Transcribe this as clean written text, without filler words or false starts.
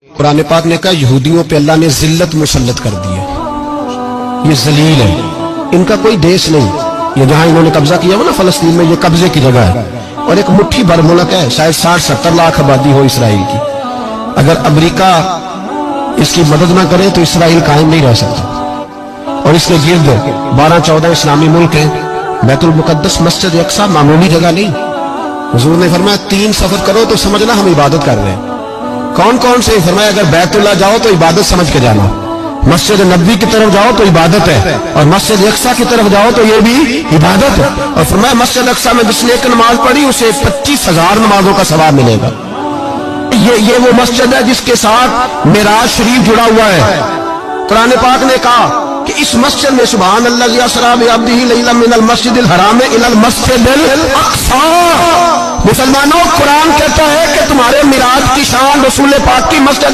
قرآن پاک نے کہا یہودیوں پہ اللہ نے ذلت مسلط کر دی ہے، یہ ذلیل ہے، ان کا کوئی دیش نہیں، یہ جہاں انہوں نے قبضہ کیا ہو نا فلسطین میں، یہ قبضے کی جگہ ہے اور ایک مٹھی بھر ملک ہے، شاید 60-70 لاکھ آبادی ہو اسرائیل کی۔ اگر امریکہ اس کی مدد نہ کرے تو اسرائیل قائم نہیں رہ سکتا، اور اس کے گرد 12-14 اسلامی ملک ہیں۔ بیت المقدس مسجد اقصیٰ معمولی جگہ نہیں، حضور نے فرمایا 3 سفر کرو تو سمجھنا ہم عبادت کر رہے ہیں۔ کون کون سے؟ فرمایا اگر بیت اللہ جاؤ تو عبادت سمجھ کے جانا، مسجد نبوی کی طرف جاؤ تو عبادت ہے، اور مسجد اقصیٰ کی طرف جاؤ تو یہ بھی عبادت ہے۔ اور فرمایا مسجد اقصیٰ میں جس نے ایک نماز پڑھی اسے 25,000 نمازوں کا ثواب ملے گا۔ یہ وہ مسجد ہے جس کے ساتھ معراج شریف جڑا ہوا ہے۔ قرآن پاک نے کہا کہ اس مسجد میں سبحان اللہ اسریٰ بعبدہ لیلا من المسجد الحرام الی المسجد الاقصیٰ۔ مسلمانوں، قرآن کہتا ہے کہ تمہارے معراج کی شان رسول پاک کی مسجد